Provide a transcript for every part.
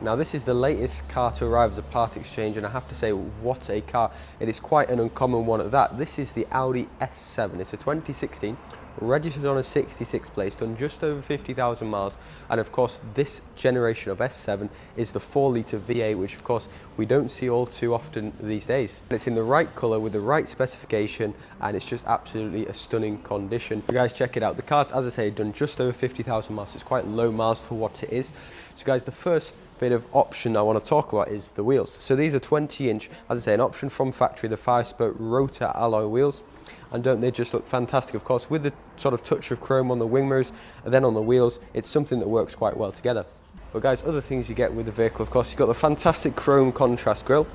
Now this is the latest car to arrive as a part exchange, and I have to say, what a car. It is quite an uncommon one at that. This is the Audi S7. It's a 2016, registered on a 66 plate, done just over 50,000 miles, and of course this generation of S7 is the 4-litre V8, which of course we don't see all too often these days. It's in the right colour with the right specification, and it's just absolutely a stunning condition. You guys, check it out. The car's, as I say, done just over 50,000 miles, so it's quite low miles for what it is. So guys, the first bit of option I want to talk about is the wheels. So these are 20-inch, as I say, an option from factory, the 5-spoke rotor alloy wheels, and don't they just look fantastic? Of course, with the sort of touch of chrome on the wing mirrors and then on the wheels, it's something that works quite well together. But guys, other things you get with the vehicle, of course, you've got the fantastic chrome contrast grille.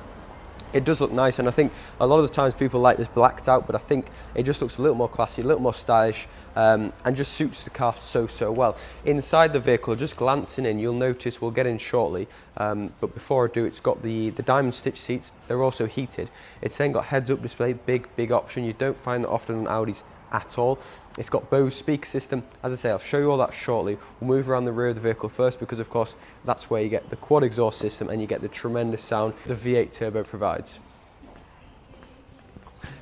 It does look nice, and I think a lot of the times people like this blacked out, but I think it just looks a little more classy, a little more stylish, and just suits the car so well. Inside the vehicle, just glancing in, you'll notice, we'll get in shortly, but before I do, it's got the diamond stitch seats. They're also heated. It's then got heads-up display, big option. You don't find that often on Audis at all. It's got Bose speaker system. As I say, I'll show you all that shortly. We'll move around the rear of the vehicle first, because of course that's where you get the quad exhaust system and you get the tremendous sound the V8 turbo provides.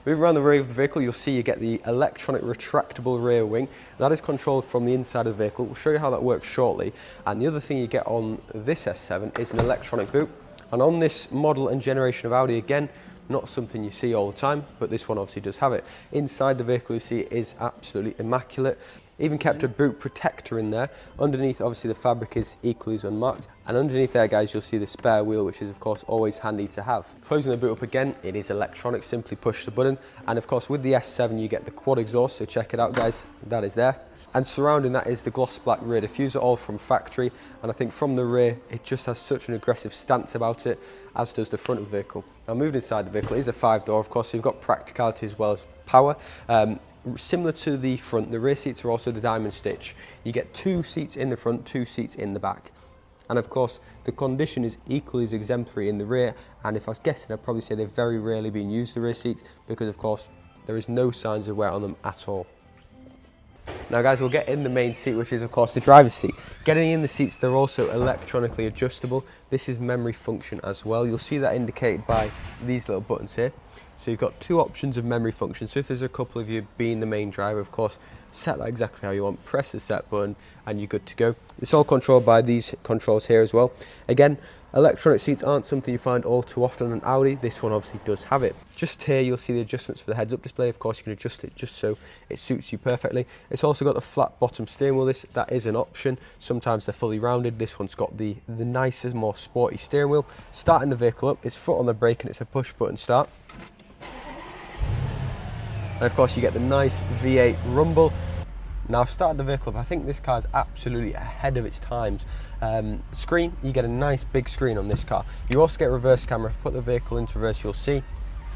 Move around the rear of the vehicle, you'll see you get the electronic retractable rear wing. That is controlled from the inside of the vehicle. We'll show you how that works shortly. And the other thing you get on this S7 is an electronic boot. And on this model and generation of Audi, again, not something you see all the time, but this one obviously does have it. Inside the vehicle, you see it is absolutely immaculate. Even kept a boot protector in there. Underneath, obviously, the fabric is equally as unmarked. And underneath there, guys, you'll see the spare wheel, which is, of course, always handy to have. Closing the boot up again, it is electronic. Simply push the button. And, of course, with the S7, you get the quad exhaust. So check it out, guys. That is there. And surrounding that is the gloss black rear diffuser, all from factory. And I think from the rear, it just has such an aggressive stance about it, as does the front of the vehicle. Now, moving inside the vehicle, it is a 5-door, of course, so you've got practicality as well as power. Similar to the front, the rear seats are also the diamond stitch. You get 2 seats in the front, 2 seats in the back. And of course, the condition is equally as exemplary in the rear. And if I was guessing, I'd probably say they've very rarely been used, the rear seats, because of course, there is no signs of wear on them at all. Now guys, we'll get in the main seat, which is of course the driver's seat. Getting in the seats, they're also electronically adjustable. This is memory function as well. You'll see that indicated by these little buttons here. So you've got 2 options of memory function. So if there's a couple of you being the main driver, of course, set that exactly how you want, press the set button, and you're good to go. It's all controlled by these controls here as well. Again, electronic seats aren't something you find all too often on Audi. This one obviously does have it. Just here, you'll see the adjustments for the heads-up display. Of course, you can adjust it just so it suits you perfectly. It's also got the flat bottom steering wheel. That is an option. Sometimes they're fully rounded. This one's got the nicer, more sporty steering wheel. Starting the vehicle up, it's foot on the brake and it's a push button start. And of course, you get the nice V8 rumble. Now, I've started the vehicle up. I think this car is absolutely ahead of its times. Screen, you get a nice big screen on this car. You also get reverse camera. If you put the vehicle into reverse, you'll see.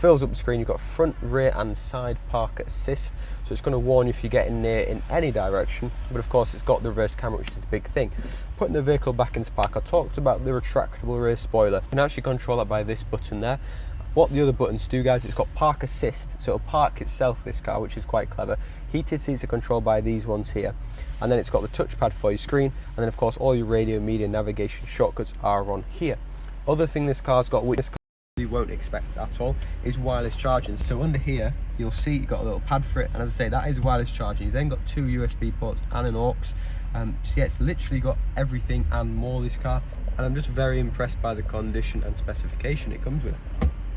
Fills up the screen. You've got front, rear and side park assist. So it's going to warn you if you get in near in any direction. But of course, it's got the reverse camera, which is the big thing. Putting the vehicle back into park, I talked about the retractable rear spoiler. You can actually control that by this button there. What the other buttons do, guys, it's got park assist, so it'll park itself, this car, which is quite clever. Heated seats are controlled by these ones here. And then it's got the touchpad for your screen. And then, of course, all your radio, media, navigation shortcuts are on here. Other thing this car's got, which this car you won't expect at all, is wireless charging. So under here, you'll see you've got a little pad for it. And as I say, that is wireless charging. You've then got 2 USB ports and an aux. So yeah, it's literally got everything and more, this car. And I'm just very impressed by the condition and specification it comes with.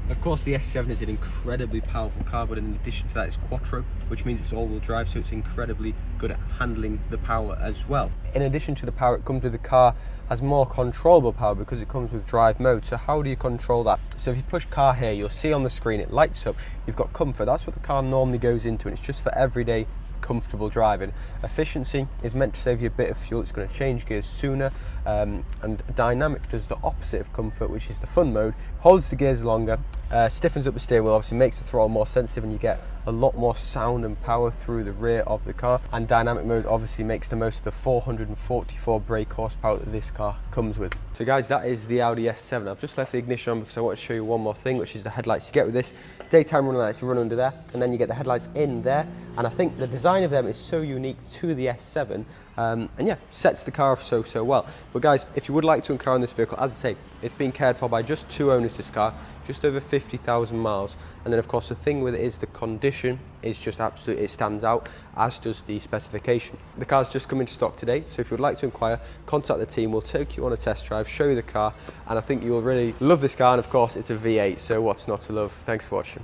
Of course, the S7 is an incredibly powerful car, but in addition to that, it's quattro, which means it's all-wheel drive, so it's incredibly good at handling the power as well. In addition to the power it comes with, the car has more controllable power because it comes with drive mode. So how do you control that? So if you push car here, you'll see on the screen it lights up. You've got comfort. That's what the car normally goes into, and it's just for everyday comfortable driving. Efficiency is meant to save you a bit of fuel. It's going to change gears sooner, and dynamic does the opposite of comfort, which is the fun mode. Holds the gears longer, stiffens up the steering wheel, obviously makes the throttle more sensitive, and you get a lot more sound and power through the rear of the car, and dynamic mode obviously makes the most of the 444 brake horsepower that this car comes with. So guys, that is the Audi S7. I've just left the ignition on because I want to show you one more thing, which is the headlights you get with this. Daytime running lights run under there, and then you get the headlights in there, and I think the design of them is so unique to the S7, and yeah, sets the car off so well. But guys, if you would like to encounter this vehicle, as I say, it's been cared for by just 2 owners, this car, just over 50,000 miles. And then of course the thing with it is the condition is just absolutely, it stands out, as does the specification. The car's just come into stock today, so if you would like to inquire, contact the team. We'll take you on a test drive, show you the car, and I think you'll really love this car. And of course it's a V8, so what's not to love? Thanks for watching.